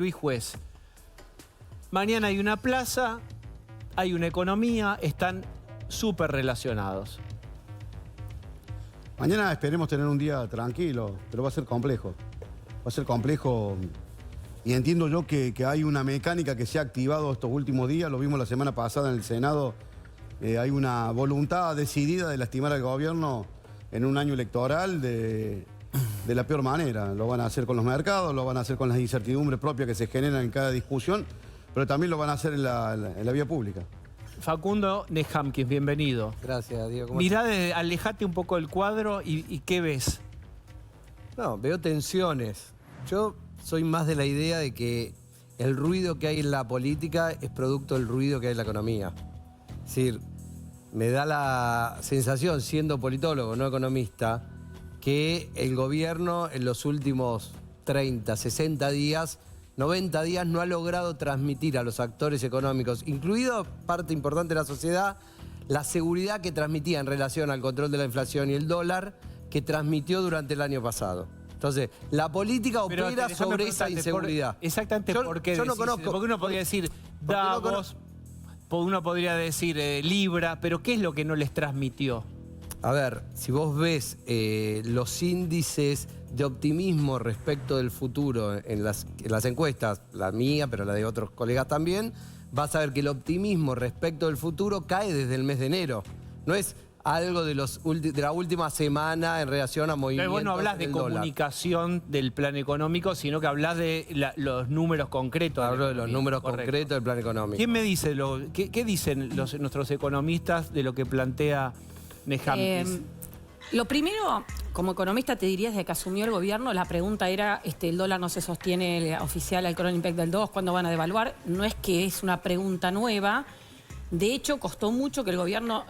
Luis Juez. Mañana hay una plaza, hay una economía, están súper relacionados. Mañana esperemos tener un día tranquilo, pero va a ser complejo. Va a ser complejo y entiendo yo que hay una mecánica que se ha activado estos últimos días, lo vimos la semana pasada en el Senado, hay una voluntad decidida de lastimar al gobierno en un año electoral de la peor manera. Lo van a hacer con los mercados, lo van a hacer con las incertidumbres propias que se generan en cada discusión, pero también lo van a hacer en la vía pública. Facundo Nehamkins, bienvenido. Gracias, Diego. Mirá, alejate un poco del cuadro y ¿qué ves? No, veo tensiones. Yo soy más de la idea de que el ruido que hay en la política es producto del ruido que hay en la economía. Es decir, me da la sensación, siendo politólogo, no economista, que el gobierno en los últimos 30, 60 días, 90 días no ha logrado transmitir a los actores económicos, incluido parte importante de la sociedad, la seguridad que transmitía en relación al control de la inflación y el dólar que transmitió durante el año pasado. Entonces, la política opera sobre esa inseguridad. Exactamente, ¿por qué? Yo no conozco. Porque uno podría decir Davos, uno podría decir Libra, pero ¿qué es lo que no les transmitió? A ver, si vos ves los índices de optimismo respecto del futuro en las encuestas, la mía, pero la de otros colegas también, vas a ver que el optimismo respecto del futuro cae desde el mes de enero. No es algo de la última semana en relación a movimientos. Pero vos no hablás de comunicación del plan económico, sino que hablás de los números concretos. Hablo de los números concretos del plan económico. ¿Quién me dice qué dicen nuestros economistas de lo que plantea Nehamkins? Lo primero, como economista te diría, desde que asumió el gobierno, la pregunta era, el dólar no se sostiene oficial al Cron Impact del 2, ¿cuándo van a devaluar? No es que es una pregunta nueva. De hecho, costó mucho que el gobierno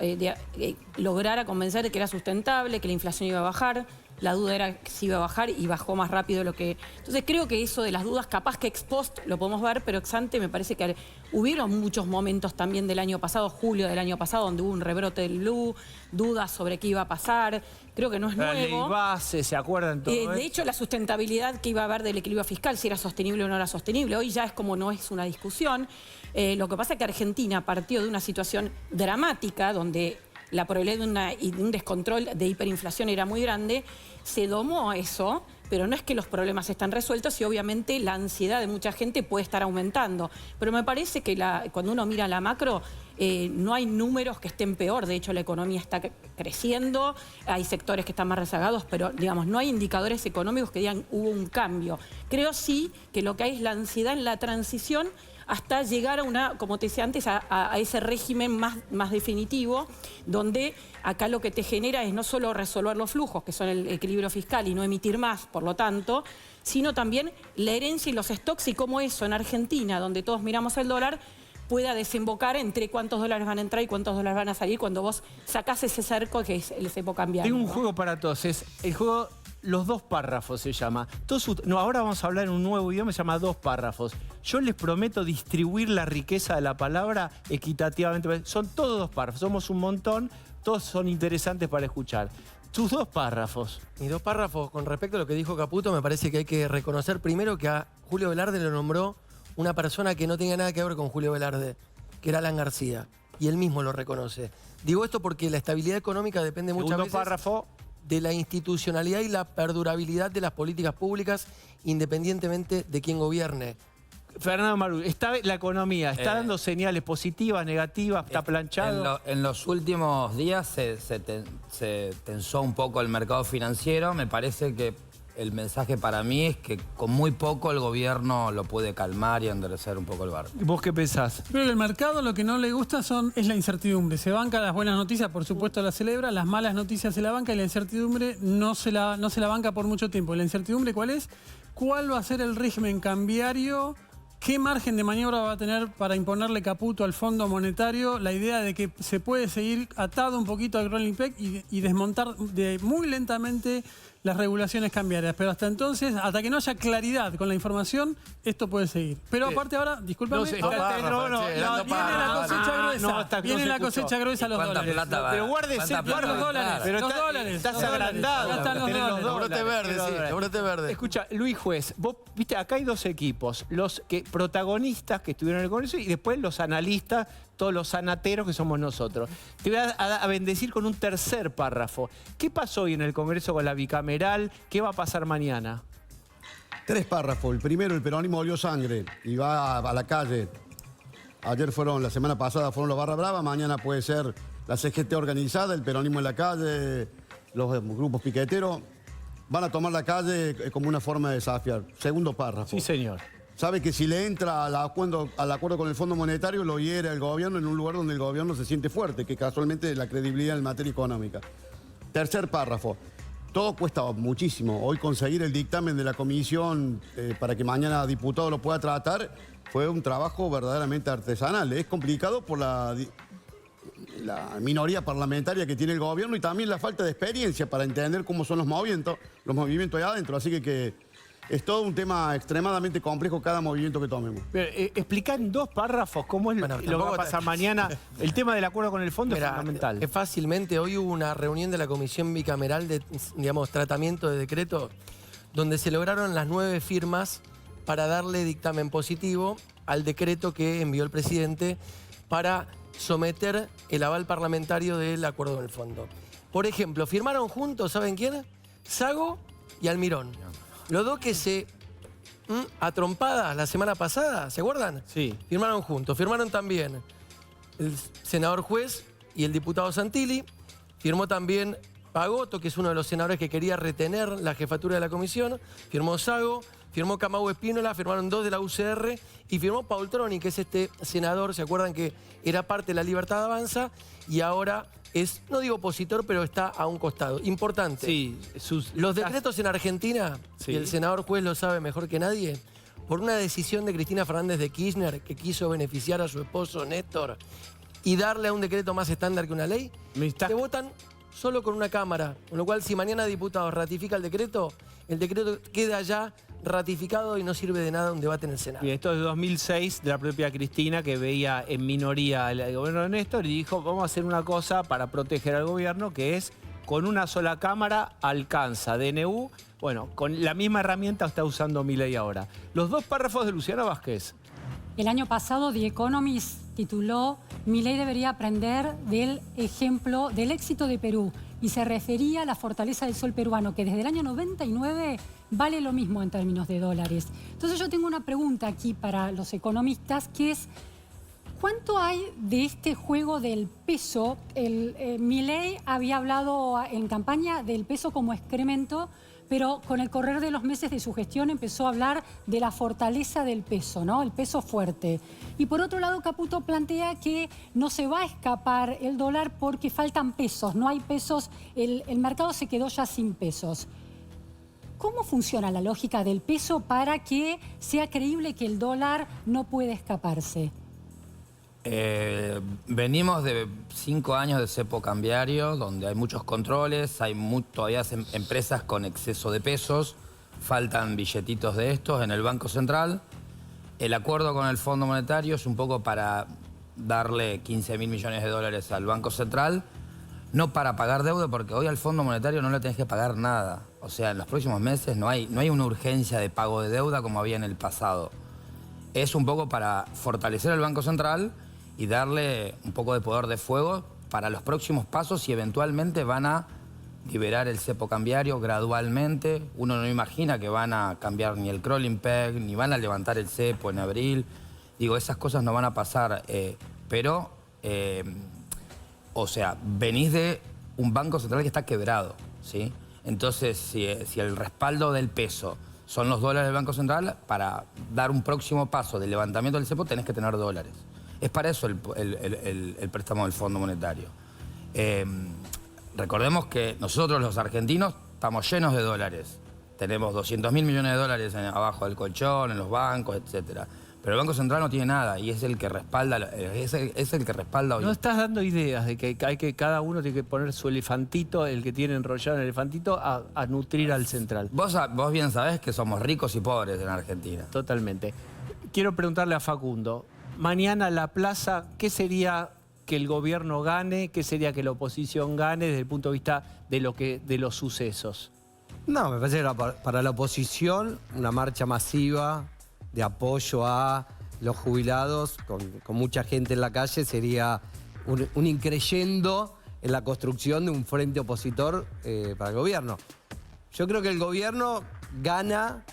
lograra convencer de que era sustentable, que la inflación iba a bajar. La duda era si iba a bajar y bajó más rápido de lo que... Entonces creo que eso de las dudas, capaz que ex post lo podemos ver, pero ex ante me parece que hubieron muchos momentos también del año pasado, julio del año pasado, donde hubo un rebrote del blue, dudas sobre qué iba a pasar. Creo que no es nuevo. La ley base, ¿se acuerdan todo de hecho, la sustentabilidad que iba a haber del equilibrio fiscal, si era sostenible o no era sostenible, hoy ya es como no es una discusión. Lo que pasa es que Argentina partió de una situación dramática, donde la probabilidad de un descontrol de hiperinflación era muy grande, se domó eso, pero no es que los problemas están resueltos y obviamente la ansiedad de mucha gente puede estar aumentando. Pero me parece que cuando uno mira la macro, no hay números que estén peor. De hecho, la economía está creciendo, hay sectores que están más rezagados, pero digamos, no hay indicadores económicos que digan hubo un cambio. Creo sí que lo que hay es la ansiedad en la transición hasta llegar a como te decía antes, a ese régimen más definitivo, donde acá lo que te genera es no solo resolver los flujos, que son el equilibrio fiscal y no emitir más, por lo tanto, sino también la herencia y los stocks y cómo eso en Argentina, donde todos miramos el dólar, pueda desembocar entre cuántos dólares van a entrar y cuántos dólares van a salir cuando vos sacás ese cerco que es el cepo cambiario. Tengo un juego para todos, es el juego... Los dos párrafos se llama. Ahora vamos a hablar en un nuevo idioma, se llama dos párrafos. Yo les prometo distribuir la riqueza de la palabra equitativamente. Son todos dos párrafos, somos un montón, todos son interesantes para escuchar. Tus dos párrafos. Mis dos párrafos, con respecto a lo que dijo Caputo, me parece que hay que reconocer primero que a Julio Velarde lo nombró una persona que no tenía nada que ver con Julio Velarde, que era Alan García, y él mismo lo reconoce. Digo esto porque la estabilidad económica depende muchas veces... párrafo. De la institucionalidad y la perdurabilidad de las políticas públicas independientemente de quién gobierne. Fernando Marul, la economía está dando señales positivas, negativas, está planchado. En los últimos días se tensó un poco el mercado financiero. Me parece que el mensaje para mí es que con muy poco el gobierno lo puede calmar y endurecer un poco el barco. ¿Vos qué pensás? Creo que el mercado lo que no le gusta es la incertidumbre. Se banca las buenas noticias, por supuesto las celebra, las malas noticias se la banca y la incertidumbre no se la banca por mucho tiempo. ¿La incertidumbre cuál es? ¿Cuál va a ser el régimen cambiario? ¿Qué margen de maniobra va a tener para imponerle Caputo al Fondo Monetario? La idea de que se puede seguir atado un poquito al Cron Impact y desmontar muy lentamente las regulaciones cambiarias. Pero hasta entonces, hasta que no haya claridad con la información, esto puede seguir. Pero aparte ahora, discúlpame, No sé, ahora- viene la cosecha gruesa. Viene la cosecha gruesa los ¿Cuánta dólares. plata va? Pero guárdese, ¿Cuánta plata los va? dólares. Pero Los dólares. Estás los dólares. agrandado. Acá están los Tenés dólares. Brote verde, tenés sí, brote verde. Escucha, Luis Juez, vos viste, acá hay dos equipos, los que protagonistas que estuvieron en el Congreso y después los analistas, todos los sanateros que somos nosotros. Te voy a bendecir con un tercer párrafo. ¿Qué pasó hoy en el Congreso con la bicameral? ¿Qué va a pasar mañana? 3 párrafos. El primero, el peronismo olió sangre y va a la calle. Ayer la semana pasada fueron los Barra Brava, mañana puede ser la CGT organizada, el peronismo en la calle, los grupos piqueteros. Van a tomar la calle como una forma de desafiar. Segundo párrafo. Sí, señor. Sabe que si le entra al acuerdo con el Fondo Monetario, lo hiere el gobierno en un lugar donde el gobierno se siente fuerte, que casualmente es la credibilidad en materia económica. Tercer párrafo. Todo cuesta muchísimo. Hoy conseguir el dictamen de la comisión para que mañana diputado lo pueda tratar fue un trabajo verdaderamente artesanal. Es complicado por la minoría parlamentaria que tiene el gobierno y también la falta de experiencia para entender cómo son los movimientos ahí adentro. Así que es todo un tema extremadamente complejo cada movimiento que tomemos. Pero, explica en 2 párrafos cómo es Bueno, lo que va a tampoco pasar mañana. El tema del acuerdo con el fondo es Mirá, fundamental. fácilmente, hoy hubo una reunión de la Comisión Bicameral de, digamos, tratamiento de decreto, donde se lograron las 9 firmas para darle dictamen positivo al decreto que envió el presidente para someter el aval parlamentario del acuerdo con el fondo. Por ejemplo, firmaron juntos, ¿saben quién? Sago y Almirón. Los dos que se a trompadas la semana pasada, ¿se acuerdan? Sí. Firmaron juntos. Firmaron también el senador Juez y el diputado Santilli. Firmó también Pagotto, que es uno de los senadores que quería retener la jefatura de la comisión. Firmó Sago, firmó Camau Espínola, firmaron 2 de la UCR y firmó Paul Troni, que es este senador, ¿se acuerdan que era parte de la Libertad Avanza? Y ahora es, no digo opositor, pero está a un costado. Importante. Sí, Los decretos en Argentina, Sí. y el senador Juez lo sabe mejor que nadie, por una decisión de Cristina Fernández de Kirchner, que quiso beneficiar a su esposo Néstor y darle a un decreto más estándar que una ley, se votan solo con una Cámara. Con lo cual, si mañana diputados ratifica el decreto queda ya ratificado y no sirve de nada un debate en el Senado. Y esto es de 2006, de la propia Cristina, que veía en minoría el gobierno de Néstor y dijo, vamos a hacer una cosa para proteger al gobierno, que es, con una sola Cámara alcanza DNU. Bueno, con la misma herramienta está usando Milei ahora. Los 2 párrafos de Luciana Vázquez. El año pasado The Economist tituló "Milei debería aprender del ejemplo del éxito de Perú" y se refería a la fortaleza del sol peruano, que desde el año 99 vale lo mismo en términos de dólares. Entonces yo tengo una pregunta aquí para los economistas, que es ¿cuánto hay de este juego del peso? Milei había hablado en campaña del peso como excremento, pero con el correr de los meses de su gestión empezó a hablar de la fortaleza del peso, ¿no? El peso fuerte. Y por otro lado, Caputo plantea que no se va a escapar el dólar porque faltan pesos, no hay pesos, el mercado se quedó ya sin pesos. ¿Cómo funciona la lógica del peso para que sea creíble que el dólar no puede escaparse? Venimos de 5 años de cepo cambiario, donde hay muchos controles, hay todavía empresas con exceso de pesos, faltan billetitos de estos en el Banco Central. El acuerdo con el Fondo Monetario es un poco para darle 15.000 millones de dólares al Banco Central, no para pagar deuda, porque hoy al Fondo Monetario no le tenés que pagar nada. O sea, en los próximos meses no hay una urgencia de pago de deuda como había en el pasado. Es un poco para fortalecer el Banco Central y darle un poco de poder de fuego para los próximos pasos y eventualmente van a liberar el cepo cambiario gradualmente. Uno no imagina que van a cambiar ni el crawling peg, ni van a levantar el cepo en abril. Digo, esas cosas no van a pasar, pero, o sea, venís de un Banco Central que está quebrado, ¿sí? Entonces, si el respaldo del peso son los dólares del Banco Central, para dar un próximo paso de levantamiento del cepo tenés que tener dólares. Es para eso el préstamo del Fondo Monetario. Recordemos que nosotros los argentinos estamos llenos de dólares. Tenemos 200.000 millones de dólares abajo del colchón, en los bancos, etc. Pero el Banco Central no tiene nada y es el que respalda, es el que respalda hoy. No estás dando ideas de que hay que cada uno tiene que poner su elefantito, el que tiene enrollado en el elefantito, a nutrir al central. Vos bien sabés que somos ricos y pobres en Argentina. Totalmente. Quiero preguntarle a Facundo, mañana la plaza, ¿qué sería que el gobierno gane? ¿Qué sería que la oposición gane desde el punto de vista de los sucesos? No, me parece que para la oposición una marcha masiva de apoyo a los jubilados, con mucha gente en la calle, sería un increyendo en la construcción de un frente opositor para el gobierno. Yo creo que el gobierno gana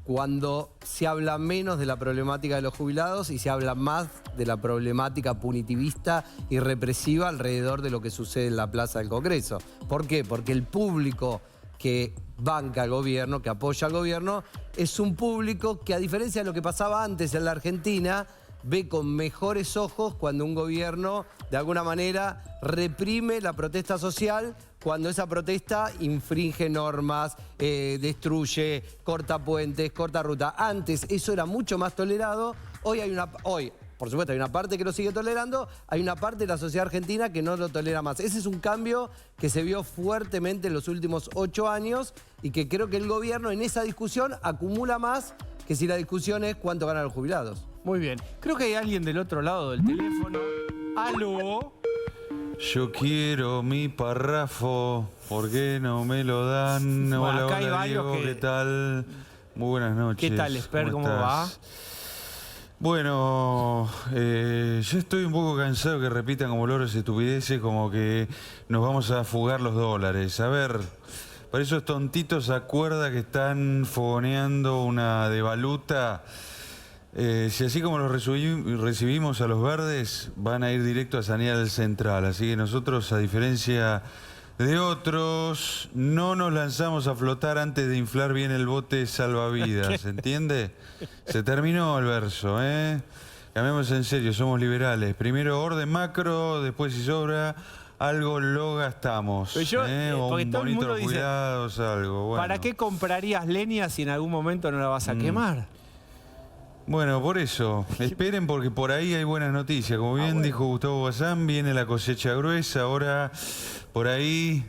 cuando se habla menos de la problemática de los jubilados y se habla más de la problemática punitivista y represiva alrededor de lo que sucede en la Plaza del Congreso. ¿Por qué? Porque el público que banca al gobierno, que apoya al gobierno, es un público que, a diferencia de lo que pasaba antes en la Argentina, ve con mejores ojos cuando un gobierno, de alguna manera, reprime la protesta social, cuando esa protesta infringe normas, destruye, corta puentes, corta ruta. Antes eso era mucho más tolerado. Hoy, por supuesto, hay una parte que lo sigue tolerando, hay una parte de la sociedad argentina que no lo tolera más. Ese es un cambio que se vio fuertemente en los últimos 8 años y que creo que el gobierno en esa discusión acumula más que si la discusión es cuánto ganan los jubilados. Muy bien. Creo que hay alguien del otro lado del teléfono. ¡Aló! Yo quiero mi párrafo, ¿por qué no me lo dan? Bueno, Hola, acá hay hola, varios Diego, que- ¿qué tal? Muy buenas noches. ¿Qué tal, Esper? ¿Cómo va? estás? Bueno, yo estoy un poco cansado que repitan como loros estupideces, como que nos vamos a fugar los dólares. A ver, para esos tontitos, acuerda que están fogoneando una devaluta. Si así como los recibimos a los verdes, van a ir directo a sanear el central. Así que nosotros, a diferencia de otros, no nos lanzamos a flotar antes de inflar bien el bote salvavidas, ¿entiende? Se terminó el verso, ¿eh? Cambiemos en serio, somos liberales. Primero orden macro, después si sobra, algo lo gastamos. Pero yo, O porque un todo el bonito mundo los dice, cuidados, algo. Bueno. ¿Para qué comprarías leña si en algún momento no la vas a quemar? Bueno, por eso, esperen porque por ahí hay buenas noticias. Como bien dijo Gustavo Bazán, viene la cosecha gruesa. Ahora, por ahí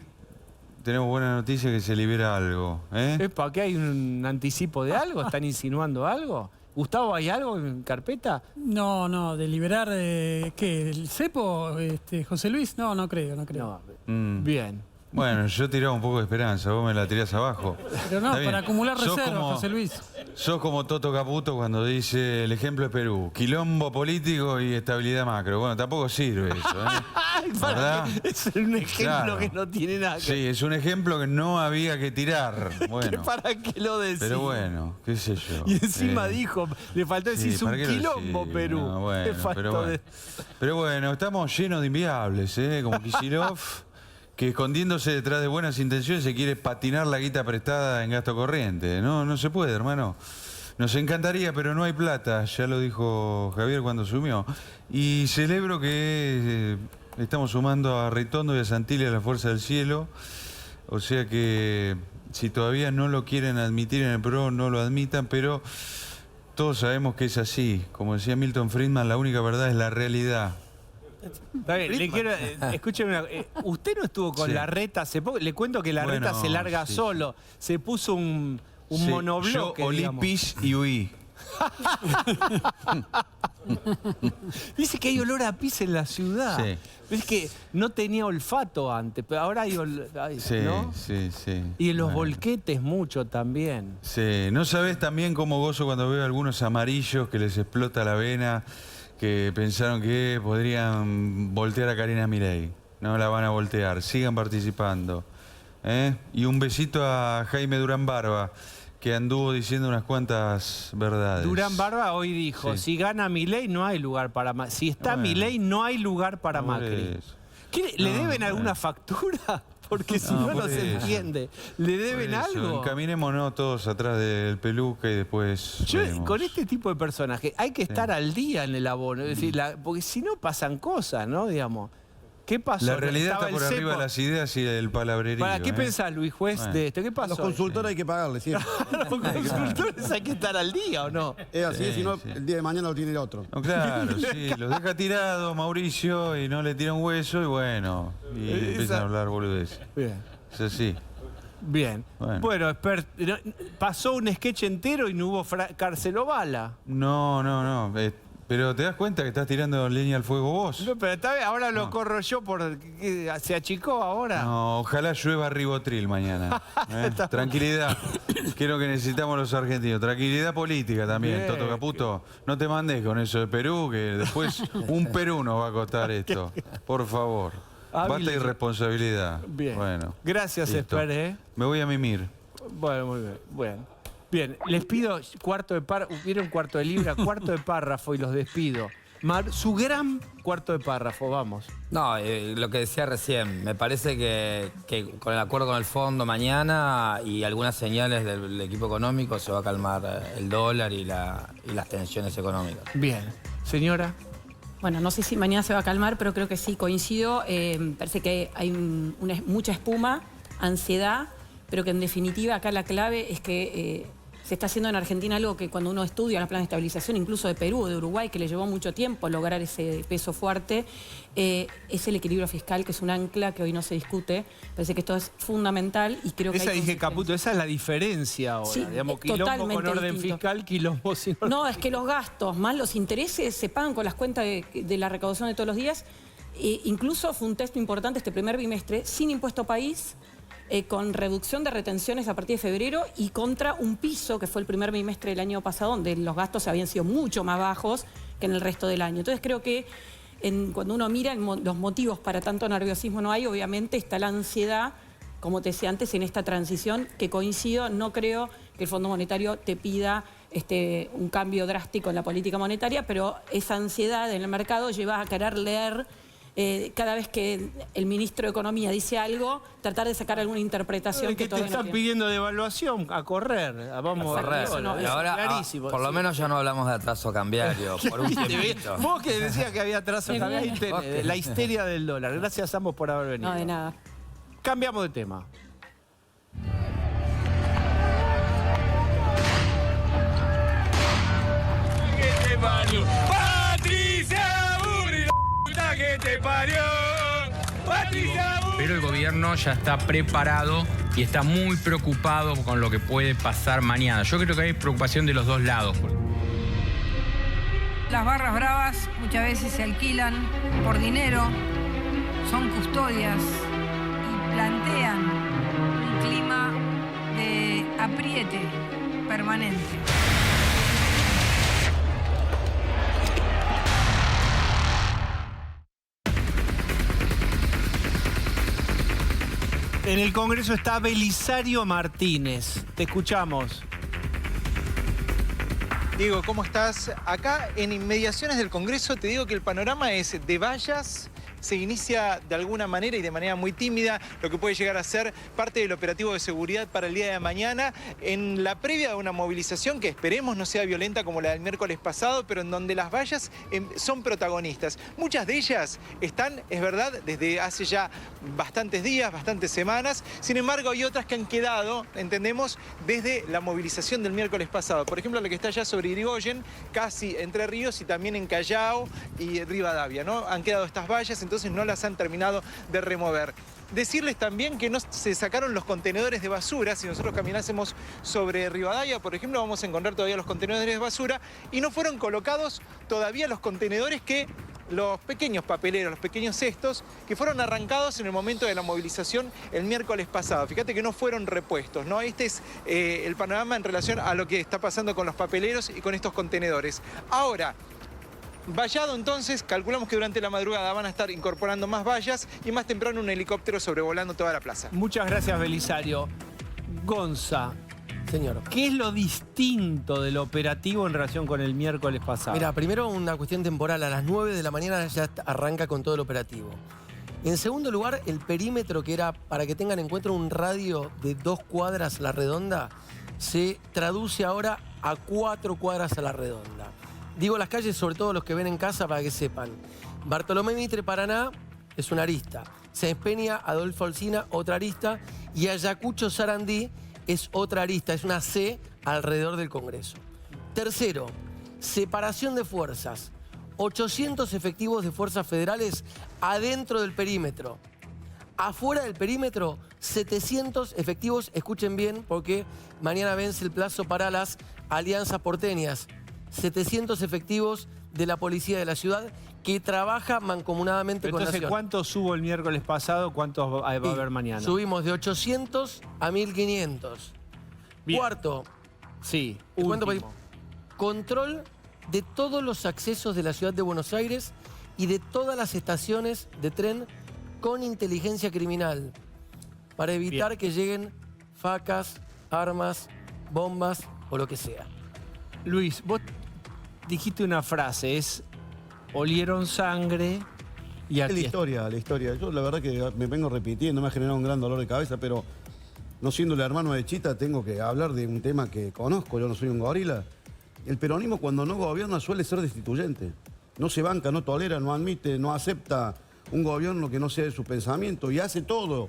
tenemos buena noticia que se libera algo. ¿Para qué hay un anticipo de algo? ¿Están insinuando algo? Gustavo, ¿hay algo en carpeta? No, de liberar, ¿qué? ¿El cepo, José Luis? No creo. No. Mm. Bien. Bueno, yo tiraba un poco de esperanza, vos me la tirás abajo. Pero no, Está bien. para acumular Sos reservas, como- José Luis. Sos como Toto Caputo cuando dice el ejemplo es Perú, quilombo político y estabilidad macro. Bueno, tampoco sirve eso, Ay, para ¿verdad? que- es un ejemplo Claro. que no tiene nada que Sí, es un ejemplo que no había que tirar. Bueno, ¿Para qué lo decís? pero bueno, qué sé yo. Y encima Eh, dijo, le faltó decir sí, es un ¿para qué lo quilombo, decís? Perú. No, bueno, Le faltó pero bueno. de- Pero bueno, estamos llenos de inviables, como Kicillof, que escondiéndose detrás de buenas intenciones se quiere patinar la guita prestada en gasto corriente. No se puede, hermano. Nos encantaría, pero no hay plata, ya lo dijo Javier cuando asumió. Y celebro que estamos sumando a Ritondo y a Santilli a la Fuerza del Cielo. O sea que si todavía no lo quieren admitir en el PRO, no lo admitan, pero todos sabemos que es así. Como decía Milton Friedman, la única verdad es la realidad. Está bien, le quiero, escúcheme, usted no estuvo con Sí. Larreta hace poco. Le cuento que Larreta Bueno, se larga sí, solo. Se puso un Sí, monobloque, yo olí digamos. pis y huí. Dice que hay olor a pis en la ciudad. Sí. Es que no tenía olfato antes, pero ahora hay, Sí, ¿no? sí. Y en los Bueno. volquetes mucho también. Sí, no sabés también cómo gozo cuando veo algunos amarillos que les explota la vena, que pensaron que podrían voltear a Karina Milei. No la van a voltear, sigan participando. Y un besito a Jaime Durán Barba, que anduvo diciendo unas cuantas verdades. Durán Barba hoy dijo, Sí. si gana Milei no hay lugar para Macri. Si está Bueno. Milei no hay lugar para Por Macri. eso. ¿Le No, deben bueno. alguna factura? Porque si No, no, no por se eso. entiende. ¿Le deben Por eso, algo? encaminémonos todos atrás del peluca y después vemos. Con este tipo de personajes hay que estar al día en el abono. Es decir, porque si no pasan cosas, ¿no? Digamos. ¿Qué pasó? La realidad ¿Estaba está por el arriba de cepo? las ideas y el palabrerío. ¿Para qué pensás, Luis Juez, Bueno. de esto? ¿Qué A pasó? los consultores hay que pagarle, siempre. Los consultores hay que estar al día, ¿o no? Es así, Sí, si no, sí. el día de mañana lo tiene el otro. No, claro, sí, los deja tirados Mauricio y no le tira un hueso y bueno, y empiezan a hablar boludez. Bien. Es así. Bien. Bueno. Pasó un sketch entero y no hubo cárcel o bala. No. Pero te das cuenta que estás tirando leña al fuego vos. No, pero está bien, ahora lo corro yo porque se achicó ahora. No, ojalá llueva Ribotril mañana. Tranquilidad. Quiero que necesitamos los argentinos. Tranquilidad política también, Bien. Toto Caputo. No te mandes con eso de Perú, que después un Perú nos va a costar esto. Por favor. Basta de irresponsabilidad. Bien. Bueno. Gracias, listo. Esper, ¿eh? Me voy a mimir. Bueno, muy bien. Bueno. Bien, les pido cuarto de párrafo. ¿Vieron cuarto de libra? Cuarto de párrafo y los despido. Su gran cuarto de párrafo, vamos. No, lo que decía recién, me parece que con el acuerdo con el fondo mañana y algunas señales del equipo económico se va a calmar el dólar y las tensiones económicas. Bien. Señora. Bueno, no sé si mañana se va a calmar, pero creo que sí, coincido. Parece que hay mucha espuma, ansiedad, pero que en definitiva acá la clave es que se está haciendo en Argentina algo que cuando uno estudia los planes de estabilización, incluso de Perú, de Uruguay, que le llevó mucho tiempo lograr ese peso fuerte, es el equilibrio fiscal, que es un ancla que hoy no se discute. Parece que esto es fundamental y creo que Esa hay dije, consecuencias. Caputo, esa es la diferencia ahora. Sí, digamos, quilombo totalmente con orden distinto. fiscal, quilombo sin orden. No, es que los gastos más los intereses se pagan con las cuentas de la recaudación de todos los días. Incluso fue un texto importante este primer bimestre, sin impuesto país, con reducción de retenciones a partir de febrero y contra un piso, que fue el primer bimestre del año pasado, donde los gastos habían sido mucho más bajos que en el resto del año. Entonces creo que cuando uno mira los motivos para tanto nerviosismo no hay, obviamente está la ansiedad, como te decía antes, en esta transición, que coincido, no creo que el Fondo Monetario te pida un cambio drástico en la política monetaria, pero esa ansiedad en el mercado lleva a querer leer cada vez que el ministro de Economía dice algo, tratar de sacar alguna interpretación que te todavía no están tiene. pidiendo devaluación, a correr. Vamos Correr. a Y ahora, clarísimo. por lo menos ya no hablamos de atraso cambiario, por un tiempito. Vos que decías que había atraso, que había la histeria del dólar. Gracias a ambos por haber venido. No, de nada. Cambiamos de tema. ¡Patricia Burri, la que te parió! ¡Patricia Burri! Pero el gobierno ya está preparado y está muy preocupado con lo que puede pasar mañana. Yo creo que hay preocupación de los dos lados. Las barras bravas muchas veces se alquilan por dinero, son custodias y plantean un clima de apriete permanente. En el Congreso está Belisario Martínez. Te escuchamos. Diego, ¿cómo estás? Acá en inmediaciones del Congreso te digo que el panorama es de vallas. Se inicia de alguna manera y de manera muy tímida lo que puede llegar a ser parte del operativo de seguridad para el día de mañana en la previa de una movilización que esperemos no sea violenta como la del miércoles pasado, pero en donde las vallas son protagonistas. Muchas de ellas están, es verdad, desde hace ya bastantes días, bastantes semanas. Sin embargo, hay otras que han quedado, entendemos, desde la movilización del miércoles pasado. Por ejemplo, la que está allá sobre Irigoyen, casi Entre Ríos y también en Callao y Rivadavia, ¿no? Han quedado estas vallas, entonces no las han terminado de remover. Decirles también que no se sacaron los contenedores de basura. Si nosotros caminásemos sobre Rivadavia, por ejemplo, vamos a encontrar todavía los contenedores de basura y no fueron colocados todavía los contenedores los pequeños papeleros, los pequeños cestos que fueron arrancados en el momento de la movilización el miércoles pasado. Fíjate que no fueron repuestos, ¿no? Este es el panorama en relación a lo que está pasando con los papeleros y con estos contenedores. Ahora, vallado entonces, calculamos que durante la madrugada van a estar incorporando más vallas y más temprano un helicóptero sobrevolando toda la plaza. Muchas gracias, Belisario. Gonza, Señor. ¿qué es lo distinto del operativo en relación con el miércoles pasado? Mira, primero una cuestión temporal. A las 9 de la mañana ya arranca con todo el operativo. En segundo lugar, el perímetro, que era, para que tengan en cuenta, un radio de 2 cuadras a la redonda, se traduce ahora a 4 cuadras a la redonda. Digo las calles, sobre todo los que ven en casa, para que sepan. Bartolomé Mitre, Paraná, es una arista. Sáenz Peña, Adolfo Alsina, otra arista. Y Ayacucho Sarandí es otra arista, es una C alrededor del Congreso. Tercero, separación de fuerzas. 800 efectivos de fuerzas federales adentro del perímetro. Afuera del perímetro, 700 efectivos, escuchen bien, porque mañana vence el plazo para las alianzas porteñas. 700 efectivos de la policía de la ciudad que trabaja mancomunadamente con Entonces, Nación. ¿cuántos hubo el miércoles pasado? ¿Cuántos va a haber mañana? Subimos de 800 a 1500. Bien. Cuarto, Sí, te cuento, último. control de todos los accesos de la ciudad de Buenos Aires y de todas las estaciones de tren con inteligencia criminal para evitar Bien. que lleguen facas, armas, bombas o lo que sea. Luis, vos dijiste una frase, es olieron sangre y Es aquí la está. historia, la historia. Yo la verdad que me vengo repitiendo, me ha generado un gran dolor de cabeza, pero no siendo el hermano de Chita, tengo que hablar de un tema que conozco, yo no soy un gorila. El peronismo cuando no gobierna suele ser destituyente. No se banca, no tolera, no admite, no acepta un gobierno que no sea de su pensamiento y hace todo.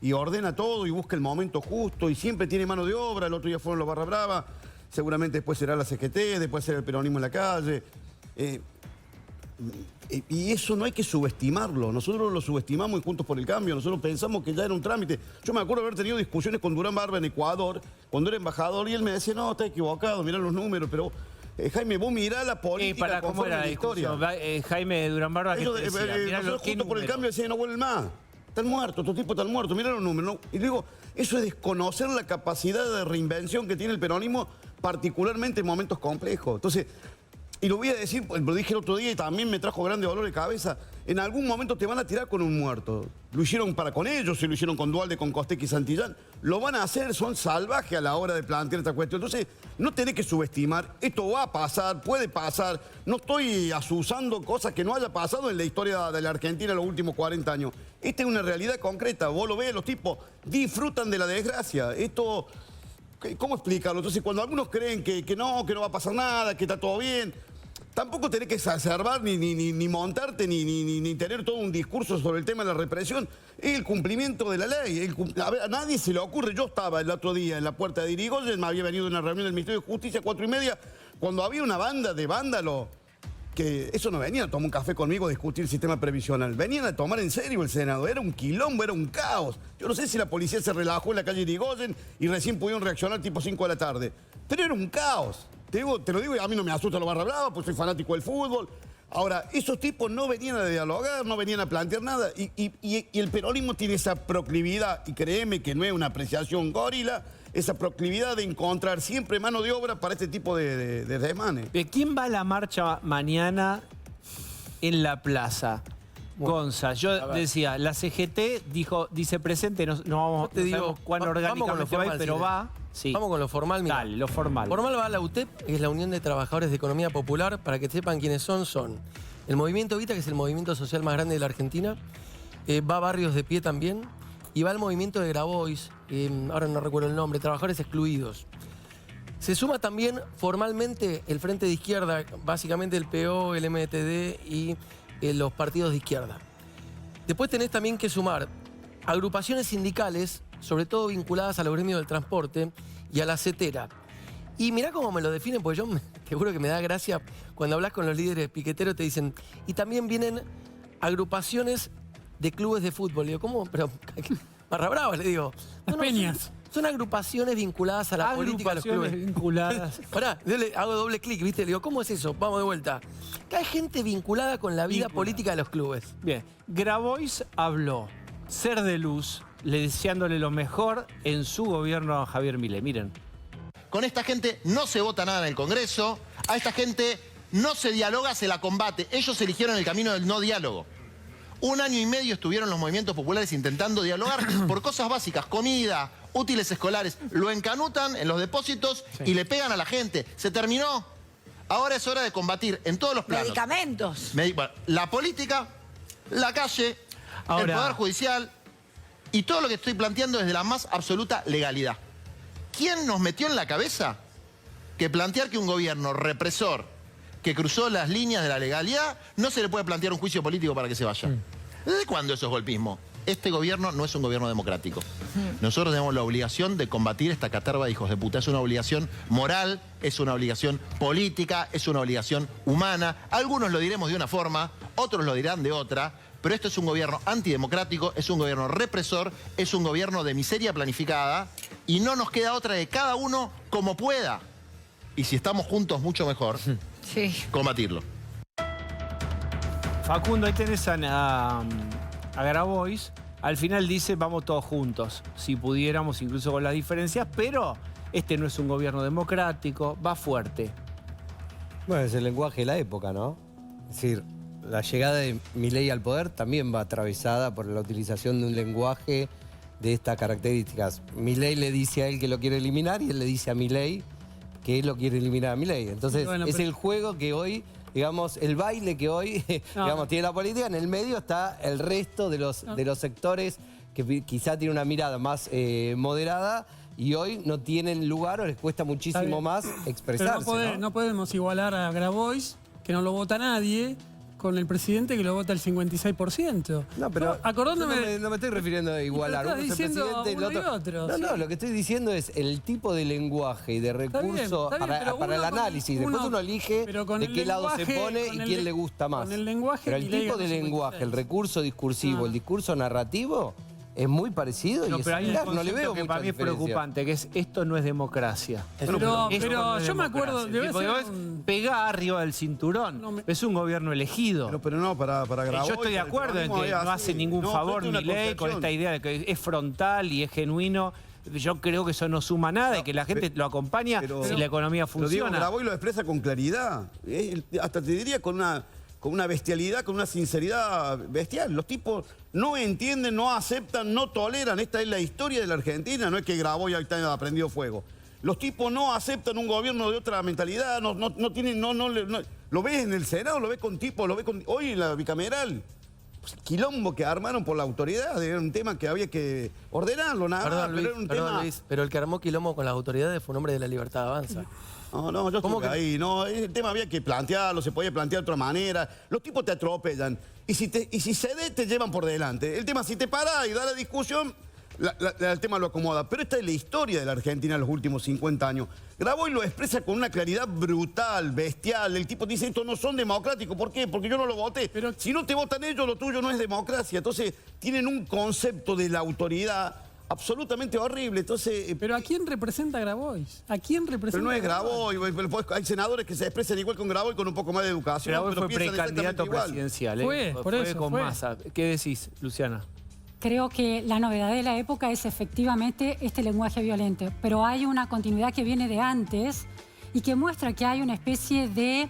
Y ordena todo y busca el momento justo y siempre tiene mano de obra. El otro día fueron los Barra Brava, seguramente después será la CGT, después será el peronismo en la calle. Y eso no hay que subestimarlo. Nosotros lo subestimamos en Juntos por el Cambio. Nosotros pensamos que ya era un trámite. Yo me acuerdo haber tenido discusiones con Durán Barba en Ecuador, cuando era embajador, y él me decía, no, está equivocado, mirá los números, pero Jaime, vos mirá la política ¿Cómo conforme era la la historia. discusión? Jaime de Durán Barba, ¿qué Ellos, te decía? Mirá nosotros ¿qué Juntos por el número? Cambio decían, no vuelven más. Están muertos, estos tipos están muertos, mirá los números. ¿no? Y digo, eso es desconocer la capacidad de reinvención que tiene el peronismo, particularmente en momentos complejos. Entonces, y lo voy a decir, lo dije el otro día y también me trajo grande dolor de cabeza, en algún momento te van a tirar con un muerto. Lo hicieron con ellos, se lo hicieron con Dualde, con Costec y Santillán. Lo van a hacer, son salvajes a la hora de plantear esta cuestión. Entonces, no tenés que subestimar, esto va a pasar, puede pasar. No estoy asusando cosas que no haya pasado en la historia de la Argentina en los últimos 40 años. Esta es una realidad concreta, vos lo ves, los tipos disfrutan de la desgracia. Esto, ¿cómo explicarlo? Entonces, cuando algunos creen que no va a pasar nada, que está todo bien, tampoco tenés que exacerbar ni montarte ni tener todo un discurso sobre el tema de la represión. Es el cumplimiento de la ley. A ver, a nadie se le ocurre. Yo estaba el otro día en la puerta de Irigoyen, me había venido de una reunión del Ministerio de Justicia, 4:30, cuando había una banda de vándalos que eso no venían a tomar un café conmigo a discutir el sistema previsional. Venían a tomar en serio el Senado. Era un quilombo, era un caos. Yo no sé si la policía se relajó en la calle Irigoyen y recién pudieron reaccionar tipo 5 de la tarde. Pero era un caos. Te lo digo, y a mí no me asusta los Barra Brava, pues soy fanático del fútbol. Ahora, esos tipos no venían a dialogar, no venían a plantear nada. Y el peronismo tiene esa proclividad, y créeme que no es una apreciación gorila, esa proclividad de encontrar siempre mano de obra para este tipo de desmanes. ¿Quién va a la marcha mañana en la plaza? Gonza, yo decía, la CGT dice presente, no vamos Te digo, sabemos cuán vamos con lo orgánicamente va, formal, pero sí. va. Sí. Vamos con lo formal, mira. Dale, lo formal. Formal va a la UTEP, que es la Unión de Trabajadores de Economía Popular. Para que sepan quiénes son el Movimiento Evita, que es el movimiento social más grande de la Argentina. Va Barrios de Pie también. Y va el movimiento de Grabois, ahora no recuerdo el nombre, Trabajadores Excluidos. Se suma también formalmente el Frente de Izquierda, básicamente el PO, el MTD y los partidos de izquierda. Después tenés también que sumar agrupaciones sindicales, sobre todo vinculadas a los gremios del transporte y a la CETERA. Y mirá cómo me lo definen, porque te juro que me da gracia cuando hablas con los líderes piqueteros, te dicen, y también vienen agrupaciones de clubes de fútbol. Le digo, ¿cómo? Pero Barra Brava, le digo. Las peñas. Son agrupaciones vinculadas a la política de los clubes. Vinculadas. Pará, yo le hago doble clic, ¿viste? Le digo, ¿cómo es eso? Vamos de vuelta. Que hay gente vinculada con la vida política de los clubes. Bien, Grabois habló, ser de luz, deseándole lo mejor en su gobierno a Javier Milei. Miren. Con esta gente no se vota nada en el Congreso, a esta gente no se dialoga, se la combate. Ellos eligieron el camino del no diálogo. 1 año y medio estuvieron los movimientos populares intentando dialogar por cosas básicas, comida, útiles escolares. Lo encanutan en los depósitos y le pegan a la gente. Se terminó. Ahora es hora de combatir en todos los planos. Medicamentos. Bueno, la política, la calle, el Poder Judicial y todo lo que estoy planteando desde la más absoluta legalidad. ¿Quién nos metió en la cabeza que plantear que un gobierno represor que cruzó las líneas de la legalidad no se le puede plantear un juicio político para que se vaya? ¿Desde cuándo eso es golpismo? Este gobierno no es un gobierno democrático. Nosotros tenemos la obligación de combatir esta caterva de hijos de puta. Es una obligación moral, es una obligación política, es una obligación humana. Algunos lo diremos de una forma, otros lo dirán de otra, pero esto es un gobierno antidemocrático, es un gobierno represor, es un gobierno de miseria planificada y no nos queda otra de cada uno como pueda. Y si estamos juntos, mucho mejor, combatirlo. Facundo, ahí tenés a Grabois. Al final dice, vamos todos juntos, si pudiéramos, incluso con las diferencias, pero este no es un gobierno democrático, va fuerte. Bueno, es el lenguaje de la época, ¿no? Es decir, la llegada de Milei al poder también va atravesada por la utilización de un lenguaje de estas características. Milei le dice a él que lo quiere eliminar y él le dice a Milei que él lo quiere eliminar a Milei. Entonces, bueno, es el juego que hoy, digamos, el baile que hoy, digamos, tiene la política. En el medio está el resto de los sectores que quizá tienen una mirada más moderada y hoy no tienen lugar o les cuesta muchísimo más expresarse. Pero no podemos igualar a Grabois, que no lo vota nadie, con el presidente que lo vota el 56%. No, pero acordándome, no me estoy refiriendo a igualar. Uno es el presidente, el otro. No, lo que estoy diciendo es el tipo de lenguaje y de recurso para el análisis. Después uno elige de qué lado se pone y quién le gusta más. Con el lenguaje, pero el tipo de lenguaje, el recurso discursivo, el discurso narrativo, es muy parecido y pero hay un no le veo que para mí es diferencia. preocupante, que es esto no es democracia. Pero yo me acuerdo de pegá arriba del cinturón. Es un gobierno elegido. Pero no, para Grabois. Yo estoy de acuerdo en que no hace ningún favor ni ley con esta idea de que es frontal y es genuino. Yo creo que eso no suma nada y que la gente lo acompaña si la economía funciona. Grabois lo expresa con claridad. Hasta te diría con una bestialidad, con una sinceridad bestial. Los tipos no entienden, no aceptan, no toleran. Esta es la historia de la Argentina, no es que Grabois está aprendido fuego. Los tipos no aceptan un gobierno de otra mentalidad, no tienen, lo ves en el Senado, lo ves con tipos, lo ves hoy en la bicameral. Pues, quilombo que armaron por la autoridad, era un tema que había que ordenarlo, nada más, pero era un tema... Luis, pero el que armó quilombo con las autoridades fue un hombre de La Libertad Avanza. No, yo estuve ahí. No, el tema había que plantearlo, se podía plantear de otra manera. Los tipos te atropellan. Y si cedés, te llevan por delante. El tema, si te parás y da la discusión, el tema lo acomoda. Pero esta es la historia de la Argentina en los últimos 50 años. Grabois lo expresa con una claridad brutal, bestial. El tipo dice, estos no son democráticos. ¿Por qué? Porque yo no lo voté. Pero si no te votan ellos, lo tuyo no es democracia. Entonces, tienen un concepto de la autoridad absolutamente horrible. Entonces, pero ¿a quién representa Grabois? ¿A quién representa? Pero no es Grabois. Hay senadores que se expresan igual con Grabois con un poco más de educación. Grabois fue precandidato presidencial. Fue con Massa. ¿Qué decís, Luciana? Creo que la novedad de la época es efectivamente este lenguaje violento, pero hay una continuidad que viene de antes y que muestra que hay una especie de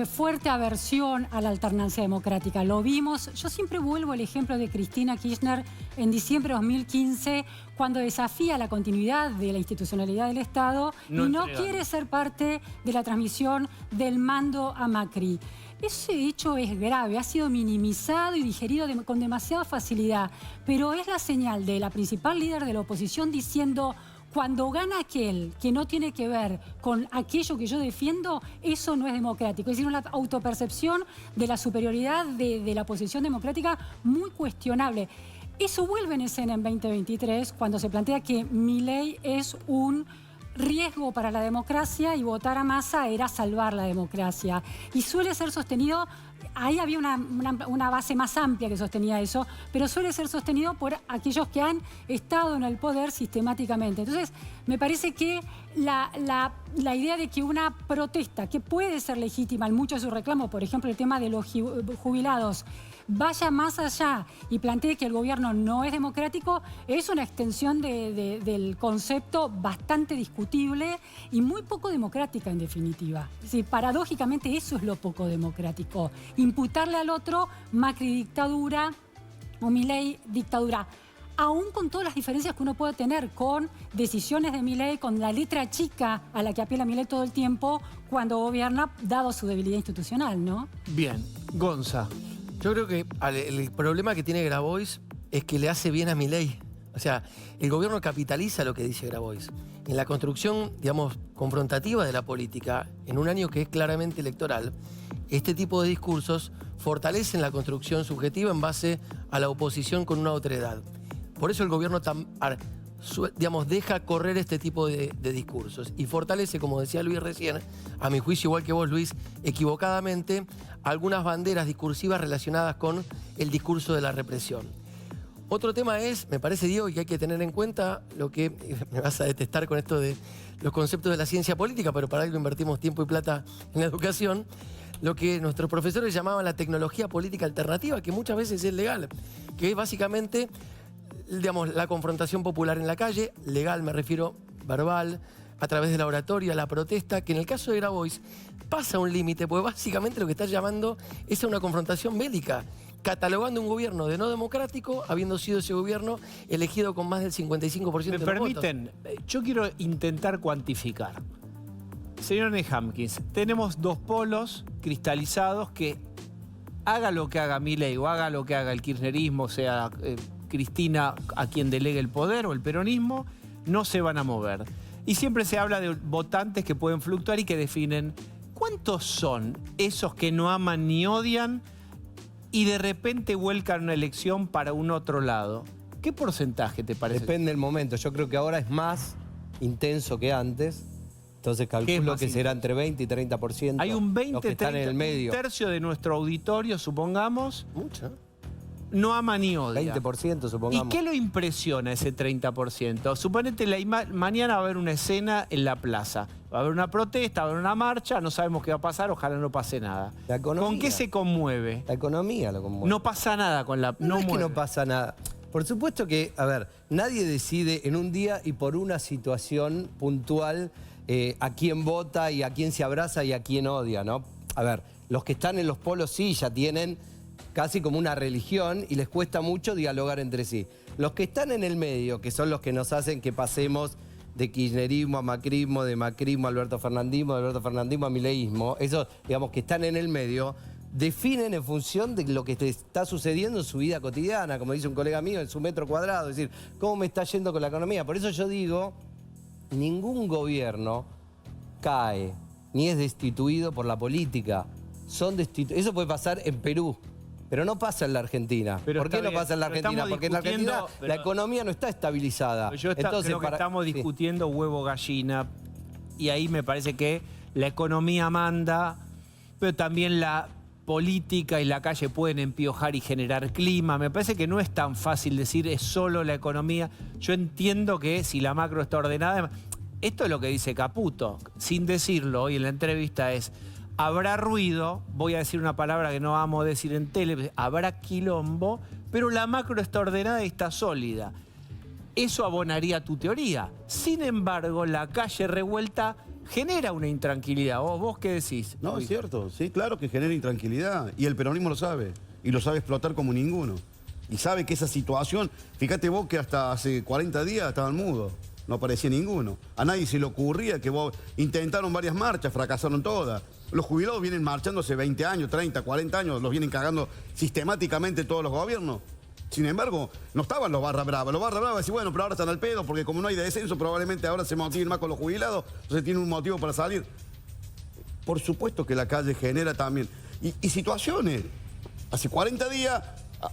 fuerte aversión a la alternancia democrática. Lo vimos, yo siempre vuelvo al ejemplo de Cristina Kirchner en diciembre de 2015, cuando desafía la continuidad de la institucionalidad del Estado y no quiere ser parte de la transmisión del mando a Macri. Ese hecho es grave, ha sido minimizado y digerido con demasiada facilidad, pero es la señal de la principal líder de la oposición diciendo: cuando gana aquel que no tiene que ver con aquello que yo defiendo, eso no es democrático. Es decir, una autopercepción de la superioridad de la oposición democrática muy cuestionable. Eso vuelve en escena en 2023, cuando se plantea que Milei es un riesgo para la democracia y votar a Massa era salvar la democracia. Y suele ser sostenido... Ahí había una base más amplia que sostenía eso, pero suele ser sostenido por aquellos que han estado en el poder sistemáticamente. Entonces, me parece que la idea de que una protesta, que puede ser legítima en muchos de sus reclamos, por ejemplo, el tema de los jubilados, vaya más allá y plantee que el gobierno no es democrático, es una extensión del concepto bastante discutible y muy poco democrática, en definitiva. Es decir, paradójicamente eso es lo poco democrático. Imputarle al otro Macri dictadura o Milei dictadura, aún con todas las diferencias que uno puede tener con decisiones de Milei, con la letra chica a la que apela Milei todo el tiempo cuando gobierna, dado su debilidad institucional, ¿no? Bien. Gonza. Yo creo que el problema que tiene Grabois es que le hace bien a Milei. O sea, el gobierno capitaliza lo que dice Grabois. En la construcción, digamos, confrontativa de la política, en un año que es claramente electoral, este tipo de discursos fortalecen la construcción subjetiva en base a la oposición con una otredad. Por eso el gobierno deja correr este tipo de discursos y fortalece, como decía Luis recién, a mi juicio, igual que vos, Luis, equivocadamente, algunas banderas discursivas relacionadas con el discurso de la represión. Otro tema es, me parece, Diego, que hay que tener en cuenta lo que, me vas a detestar con esto de los conceptos de la ciencia política, pero para algo invertimos tiempo y plata en la educación, lo que nuestros profesores llamaban la tecnología política alternativa, que muchas veces es legal, que es básicamente, digamos, la confrontación popular en la calle, legal me refiero, verbal, a través de la oratoria, la protesta, que en el caso de Grabois pasa un límite, porque básicamente lo que está llamando es una confrontación bélica, catalogando un gobierno de no democrático, habiendo sido ese gobierno elegido con más del 55% de los votos. ¿Me permiten? Yo quiero intentar cuantificar. Señor Nehamkins, tenemos dos polos cristalizados que haga lo que haga Milei o haga lo que haga el kirchnerismo, sea Cristina a quien delegue el poder o el peronismo, no se van a mover. Y siempre se habla de votantes que pueden fluctuar y que definen cuántos son esos que no aman ni odian y de repente vuelcan una elección para un otro lado. ¿Qué porcentaje te parece? Depende del momento. Yo creo que ahora es más intenso que antes. Entonces calculo que será entre 20 y 30%. Hay un 20, los que están 30, en el medio. un tercio de nuestro auditorio, supongamos. Mucho. No ama ni odia. 20%, supongamos. ¿Y qué lo impresiona ese 30%? Suponete, mañana va a haber una escena en la plaza. Va a haber una protesta, va a haber una marcha, no sabemos qué va a pasar, ojalá no pase nada. La economía. ¿Con qué se conmueve? La economía lo conmueve. No pasa nada con la... No es que mueve. no pasa nada. Por supuesto que, a ver, nadie decide en un día y por una situación puntual a quién vota y a quién se abraza y a quién odia, ¿no? A ver, los que están en los polos sí ya tienen casi como una religión y les cuesta mucho dialogar entre sí. Los que están en el medio, que son los que nos hacen que pasemos de kirchnerismo a macrismo, de macrismo a Alberto Fernandismo, de Alberto Fernandismo a mileísmo, esos, digamos, que están en el medio, definen en función de lo que te está sucediendo en su vida cotidiana, como dice un colega mío, en su metro cuadrado, es decir, cómo me está yendo con la economía. Por eso yo digo, ningún gobierno cae, ni es destituido por la política. Eso puede pasar en Perú, pero no pasa en la Argentina. Pero ¿por qué no bien, pasa en la Argentina? Porque en la Argentina la economía no está estabilizada. Entonces, creo que estamos discutiendo huevo-gallina y ahí me parece que la economía manda, pero también la política y la calle pueden empiojar y generar clima. Me parece que no es tan fácil decir es solo la economía. Yo entiendo que si la macro está ordenada... Esto es lo que dice Caputo, sin decirlo hoy en la entrevista es... Habrá ruido, voy a decir una palabra que no vamos a decir en tele, habrá quilombo, pero la macro está ordenada y está sólida. Eso abonaría tu teoría. Sin embargo, la calle revuelta genera una intranquilidad. ¿Vos qué decís? No, es cierto. Sí, claro que genera intranquilidad. Y el peronismo lo sabe. Y lo sabe explotar como ninguno. Y sabe que esa situación... Fíjate vos que hasta hace 40 días estaban mudos. No aparecía ninguno. A nadie se le ocurría que vos... Intentaron varias marchas, fracasaron todas. Los jubilados vienen marchando hace 20 años, 30, 40 años, los vienen cagando sistemáticamente todos los gobiernos. Sin embargo, no estaban los barra bravas. Los barra bravas decían, bueno, pero ahora están al pedo, porque como no hay descenso, probablemente ahora se motiven más con los jubilados, entonces tienen un motivo para salir. Por supuesto que la calle genera también. Y situaciones. Hace 40 días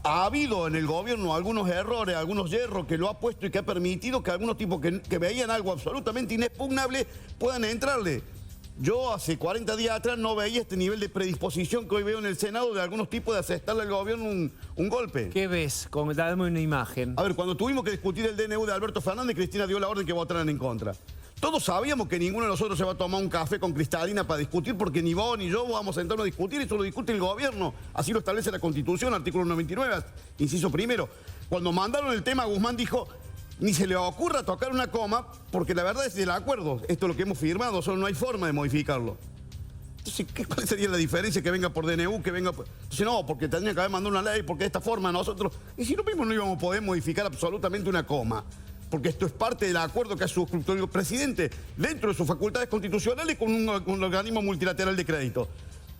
ha habido en el gobierno algunos errores, algunos hierros que lo ha puesto y que ha permitido que algunos tipos que veían algo absolutamente inexpugnable puedan entrarle. Yo hace 40 días atrás no veía este nivel de predisposición que hoy veo en el Senado de algunos tipos de aceptarle al gobierno un golpe. ¿Qué ves? Dame una imagen. A ver, cuando tuvimos que discutir el DNU de Alberto Fernández, Cristina dio la orden que votaran en contra. Todos sabíamos que ninguno de nosotros se va a tomar un café con Cristalina para discutir, porque ni vos ni yo vamos a sentarnos a discutir, eso lo discute el gobierno. Así lo establece la Constitución, artículo 99, inciso primero. Cuando mandaron el tema, Guzmán dijo... Ni se le ocurra tocar una coma, porque la verdad es del acuerdo. Esto es lo que hemos firmado, solo no hay forma de modificarlo. Entonces, ¿cuál sería la diferencia que venga por DNU, que venga por... Entonces, no, porque tendría que haber mandado una ley, porque de esta forma nosotros... Y si no mismo no íbamos a poder modificar absolutamente una coma, porque esto es parte del acuerdo que ha suscrito el presidente dentro de sus facultades constitucionales con un organismo multilateral de crédito.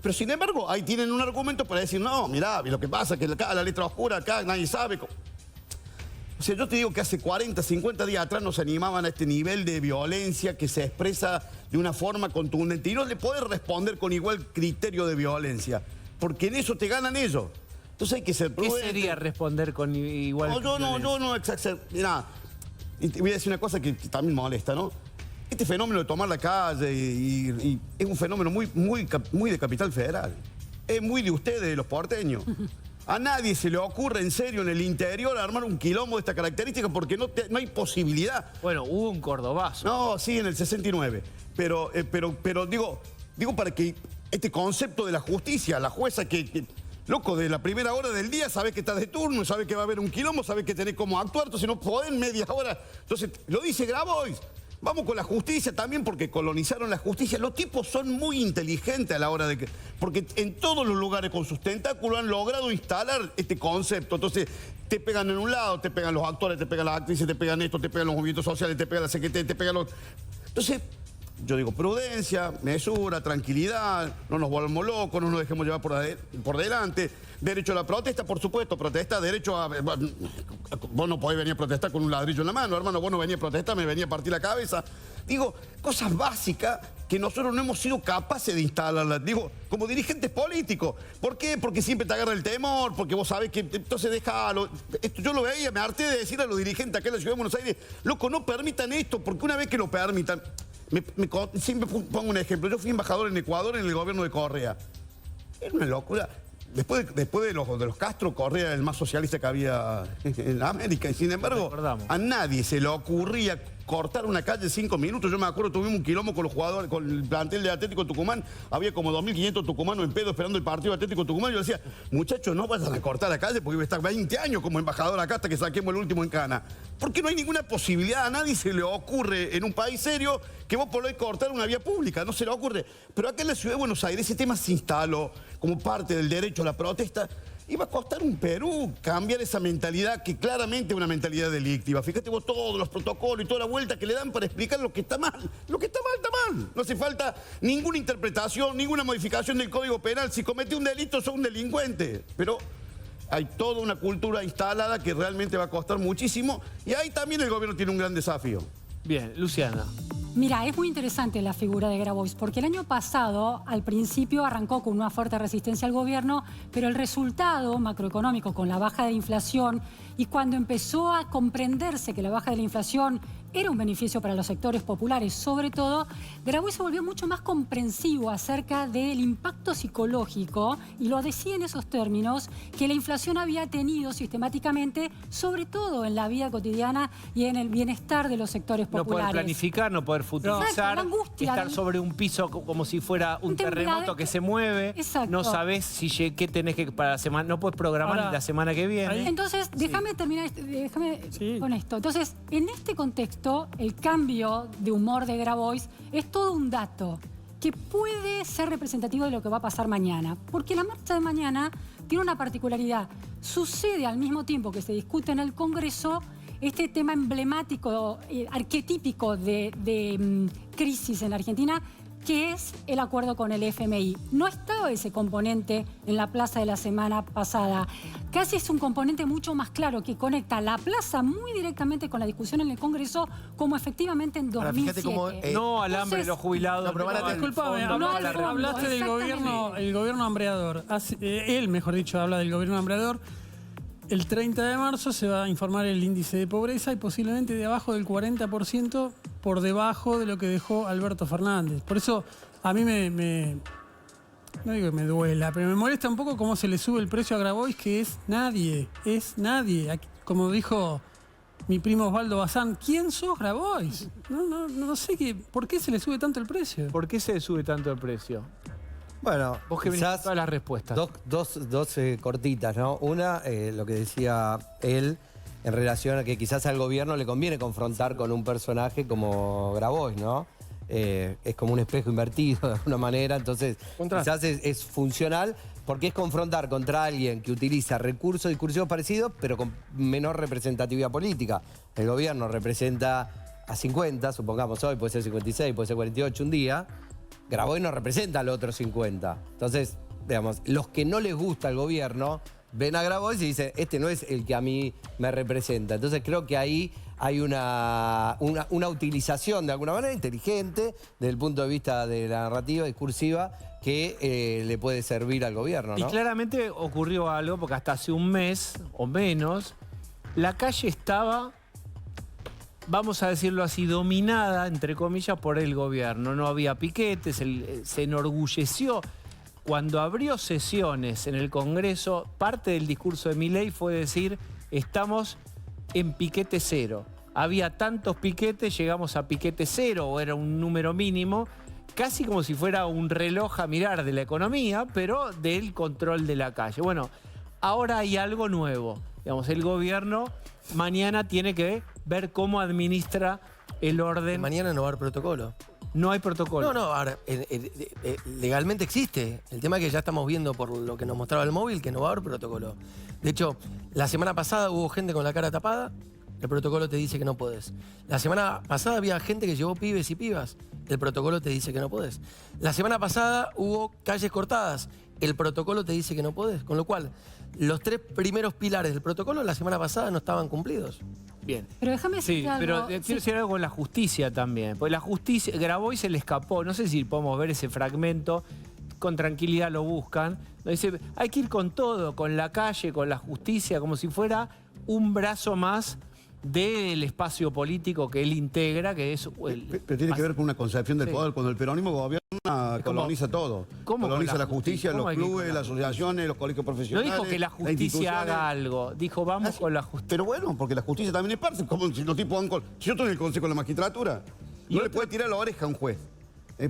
Pero sin embargo, ahí tienen un argumento para decir, no, mirá, lo que pasa es que acá la letra oscura, acá nadie sabe... O O sea, yo te digo que hace 40, 50 días atrás nos animaban a este nivel de violencia que se expresa de una forma contundente. Y no le podés responder con igual criterio de violencia, porque en eso te ganan ellos. Entonces hay que ser prudente. ¿Qué sería responder con igual No, yo no exacto. Mirá, y te voy a decir una cosa que también molesta, ¿no? Este fenómeno de tomar la calle y es un fenómeno muy de Capital Federal. Es muy de ustedes, de los porteños. A nadie se le ocurre en serio en el interior armar un quilombo de esta característica porque no hay posibilidad. Bueno, hubo un cordobazo. No, sí, en el 69. Pero digo para que este concepto de la justicia, la jueza que loco, de la primera hora del día sabés que estás de turno, sabés que va a haber un quilombo, sabés que tenés cómo actuar, entonces no podés en media hora. Entonces, lo dice Grabois. Vamos con la justicia también porque colonizaron la justicia. Los tipos son muy inteligentes a la hora de que... Porque en todos los lugares con sus tentáculos han logrado instalar este concepto. Entonces, te pegan en un lado, te pegan los actores, te pegan las actrices, te pegan esto, te pegan los movimientos sociales, te pegan la secretaria, te pegan los... Entonces, yo digo prudencia, mesura, tranquilidad, no nos volvamos locos, no nos dejemos llevar por delante. Derecho a la protesta, por supuesto, protesta, derecho a... Vos no podés venir a protestar con un ladrillo en la mano, hermano, vos no venís a protestar, me venía a partir la cabeza. Digo, cosas básicas que nosotros no hemos sido capaces de instalarlas, digo, como dirigentes políticos. ¿Por qué? Porque siempre te agarra el temor, porque vos sabés que... Entonces déjalo. Yo lo veía, me harté de decir a los dirigentes acá en la Ciudad de Buenos Aires, loco, no permitan esto, porque una vez que lo permitan... Siempre pongo un ejemplo. Yo fui embajador en Ecuador en el gobierno de Correa. Era una locura. Después de los Castro, Correa era el más socialista que había en América. Y sin embargo, a nadie se le ocurría cortar una calle en 5 minutos. Yo me acuerdo, tuvimos un quilombo con los jugadores, con el plantel de Atlético Tucumán. Había como 2.500 tucumanos en pedo esperando el partido de Atlético Tucumán. Yo decía, muchachos, no vayan a cortar la calle porque voy a estar 20 años como embajador acá hasta que saquemos el último en cana. Porque no hay ninguna posibilidad, a nadie se le ocurre en un país serio que vos podés cortar una vía pública, no se le ocurre. Pero acá en la Ciudad de Buenos Aires ese tema se instaló como parte del derecho a la protesta. Iba a costar un Perú cambiar esa mentalidad que claramente es una mentalidad delictiva. Fíjate vos todos los protocolos y toda la vuelta que le dan para explicar lo que está mal. Lo que está mal, está mal. No hace falta ninguna interpretación, ninguna modificación del Código Penal. Si comete un delito, sos un delincuente. Pero hay toda una cultura instalada que realmente va a costar muchísimo. Y ahí también el gobierno tiene un gran desafío. Bien, Luciana. Mira, es muy interesante la figura de Grabois, porque el año pasado, al principio, arrancó con una fuerte resistencia al gobierno, pero el resultado macroeconómico con la baja de la inflación y cuando empezó a comprenderse que la baja de la inflación era un beneficio para los sectores populares, sobre todo, Grabois se volvió mucho más comprensivo acerca del impacto psicológico, y lo decía en esos términos, que la inflación había tenido sistemáticamente, sobre todo en la vida cotidiana y en el bienestar de los sectores populares. No poder planificar, no poder futurizar, exacto, la angustia, estar sobre un piso como si fuera un terremoto que se mueve, exacto. No sabés qué tenés que para la semana, no puedes programar ahora, la semana que viene. Entonces, déjame terminar con esto. Entonces, en este contexto, el cambio de humor de Grabois es todo un dato que puede ser representativo de lo que va a pasar mañana. Porque la marcha de mañana tiene una particularidad. Sucede al mismo tiempo que se discute en el Congreso este tema emblemático, arquetípico de crisis en la Argentina, que es el acuerdo con el FMI. No estaba ese componente en la plaza de la semana pasada. Casi es un componente mucho más claro que conecta la plaza muy directamente con la discusión en el Congreso, como efectivamente en 2007. No al hambre de los jubilados. Disculpame, hablaste del gobierno hambreador. Él, mejor dicho, habla del gobierno hambreador. El 30 de marzo se va a informar el índice de pobreza y posiblemente de abajo del 40% por debajo de lo que dejó Alberto Fernández. Por eso a mí no digo que me duela, pero me molesta un poco cómo se le sube el precio a Grabois, que es nadie. Como dijo mi primo Osvaldo Bazán, ¿quién sos, Grabois? No sé por qué se le sube tanto el precio. ¿Por qué se le sube tanto el precio? Bueno, vos que venís todas las respuestas. Dos cortitas, ¿no? Una, lo que decía él en relación a que quizás al gobierno le conviene confrontar con un personaje como Grabois, ¿no? Es como un espejo invertido de alguna manera, entonces quizás es funcional porque es confrontar contra alguien que utiliza recursos discursivos parecidos pero con menor representatividad política. El gobierno representa a 50, supongamos hoy, puede ser 56, puede ser 48 un día. Grabois no representa al otro 50. Entonces, digamos, los que no les gusta al gobierno ven a Grabois y dicen, este no es el que a mí me representa. Entonces creo que ahí hay una utilización de alguna manera inteligente desde el punto de vista de la narrativa discursiva que le puede servir al gobierno, ¿no? Y claramente ocurrió algo, porque hasta hace un mes o menos, la calle estaba, vamos a decirlo así, dominada, entre comillas, por el gobierno. No había piquetes, se enorgulleció. Cuando abrió sesiones en el Congreso, parte del discurso de Milei fue decir, estamos en piquete cero. Había tantos piquetes, llegamos a piquete cero, o era un número mínimo, casi como si fuera un reloj a mirar de la economía, pero del control de la calle. Bueno, ahora hay algo nuevo. Digamos, el gobierno mañana tiene que ver cómo administra el orden. Mañana no va a haber protocolo. No hay protocolo. No, ahora, legalmente existe. El tema es que ya estamos viendo por lo que nos mostraba el móvil que no va a haber protocolo. De hecho, la semana pasada hubo gente con la cara tapada, el protocolo te dice que no podés. La semana pasada había gente que llevó pibes y pibas, el protocolo te dice que no podés. La semana pasada hubo calles cortadas, el protocolo te dice que no podés. Con lo cual, los 3 primeros pilares del protocolo la semana pasada no estaban cumplidos. Bien. Pero déjame decirte algo. Pero quiero decir algo con la justicia también. Porque la justicia, Grabois se le escapó. No sé si podemos ver ese fragmento. Con tranquilidad lo buscan. Dice, hay que ir con todo, con la calle, con la justicia, como si fuera un brazo más del espacio político que él integra, que es... Pero tiene que ver con una concepción del poder. Cuando el peronismo gobierna, coloniza todo. Coloniza la justicia, los clubes, las asociaciones, los colegios No profesionales. dijo que la justicia haga algo, dijo vamos con la justicia. Pero bueno, porque la justicia también es parte. Como si los tipos van con... Si yo estoy en el Consejo de la Magistratura, no le puede tirar la oreja a un juez.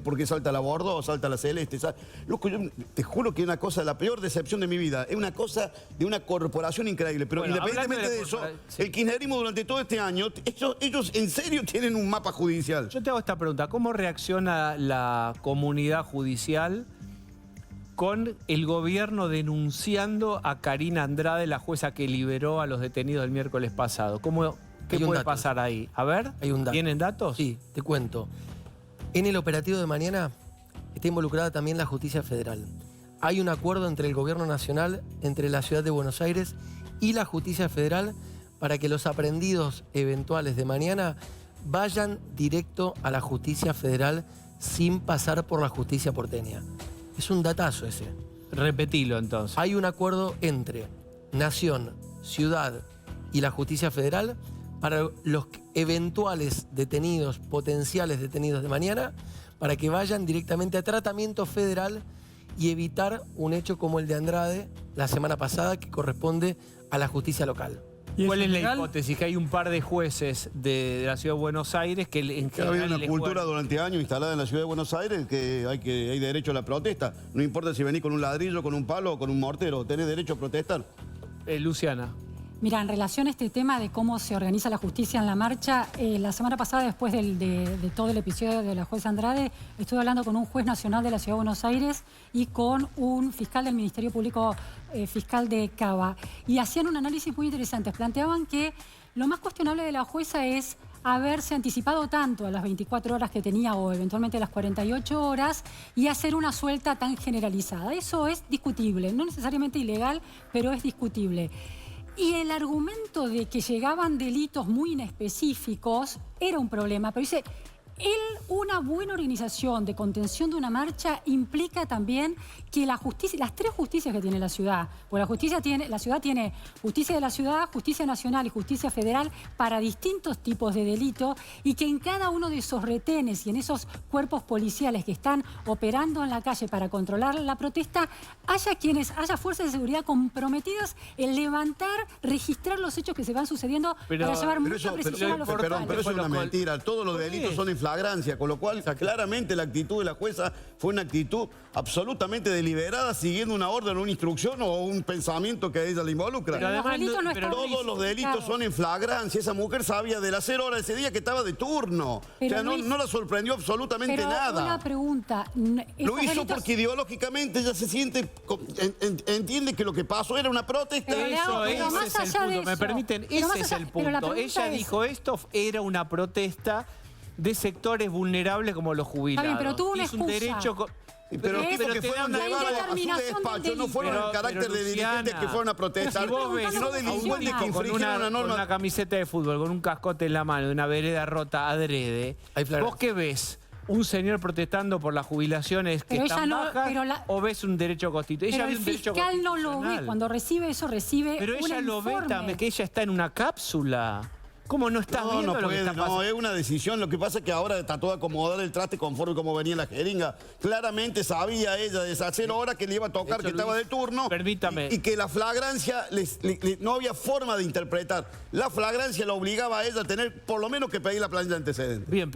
Porque salta la Bordeaux, salta la Celeste. Loco, yo te juro que es una cosa, la peor decepción de mi vida. Es una cosa de una corporación increíble. Pero bueno, independientemente de eso, el kirchnerismo durante todo este año, ellos en serio tienen un mapa judicial. Yo te hago esta pregunta. ¿Cómo reacciona la comunidad judicial con el gobierno denunciando a Karina Andrade, la jueza que liberó a los detenidos el miércoles pasado? ¿Qué puede pasar ahí? A ver, ¿tienen datos? Sí, te cuento. En el operativo de mañana está involucrada también la justicia federal. Hay un acuerdo entre el gobierno nacional, entre la ciudad de Buenos Aires y la justicia federal para que los aprehendidos eventuales de mañana vayan directo a la justicia federal sin pasar por la justicia porteña. Es un datazo ese. Repetilo entonces. Hay un acuerdo entre nación, ciudad y la justicia federal para los eventuales detenidos, potenciales detenidos de mañana, para que vayan directamente a tratamiento federal y evitar un hecho como el de Andrade la semana pasada, que corresponde a la justicia local. ¿Cuál es la hipótesis? Que hay un par de jueces de la ciudad de Buenos Aires que en general... Ha habido una cultura durante años instalada en la ciudad de Buenos Aires que hay derecho a la protesta. No importa si venís con un ladrillo, con un palo o con un mortero, tenés derecho a protestar. Luciana. Mira, en relación a este tema de cómo se organiza la justicia en la marcha, la semana pasada, después de todo el episodio de la jueza Andrade, estuve hablando con un juez nacional de la Ciudad de Buenos Aires y con un fiscal del Ministerio Público, fiscal de Cava. Y hacían un análisis muy interesante. Planteaban que lo más cuestionable de la jueza es haberse anticipado tanto a las 24 horas que tenía o eventualmente a las 48 horas y hacer una suelta tan generalizada. Eso es discutible, no necesariamente ilegal, pero es discutible. Y el argumento de que llegaban delitos muy inespecíficos era un problema, pero dice, una buena organización de contención de una marcha implica también que la justicia, las 3 justicias que tiene la ciudad, porque la ciudad tiene justicia de la ciudad, justicia nacional y justicia federal para distintos tipos de delitos, y que en cada uno de esos retenes y en esos cuerpos policiales que están operando en la calle para controlar la protesta, haya fuerzas de seguridad comprometidas en levantar, registrar los hechos que se van sucediendo para llevar mucha precisión a los Perdón, pero eso es una mentira. Todos los delitos son en flagrancia, con lo cual claramente la actitud de la jueza fue una actitud absolutamente deliberada, siguiendo una orden, una instrucción o un pensamiento que a ella le involucra. Pero además, todos los delitos son en flagrancia. Esa mujer sabía de las 0 horas de ese día que estaba de turno. Pero o sea, no la sorprendió absolutamente nada. Una pregunta. Lo hizo porque ideológicamente ella se siente, entiende que lo que pasó era una protesta. Ese es el punto. ¿Me permiten? Ese es el punto. Ella dijo, esto era una protesta de sectores vulnerables como los jubilados. Está bien, pero tuvo una es un excusa. derecho... Pero Es tipos que te fueron da una llevados a su determinación del despacho no fueron delito. el carácter Pero, de dirigentes Luciana, que fueron a protestar, si vos ves sino a un delincuentes que tipo infringieron una con norma. una camiseta de fútbol, con un cascote en la mano, de una vereda rota adrede, Hay flagrancia. ¿vos qué ves? ¿Un señor protestando por las jubilaciones que Pero están ella no- bajas pero la- o ves un derecho constitucional? Pero Ella el ve un derecho fiscal no lo ve. constitucional. Cuando recibe eso, recibe Pero un ella lo ve informe. también, que ella está en una cápsula. ¿Cómo no estás No, viendo no lo que puede, está pasando? no, es una decisión. Lo que pasa es que ahora está todo acomodar el traste conforme como venía la jeringa. Claramente sabía ella desde hace horas que le iba a tocar, De hecho, que estaba Luis, de turno. permítame. Y que la flagrancia, no había forma de interpretar. La flagrancia la obligaba a ella a tener por lo menos que pedir la planilla de antecedentes. Bien.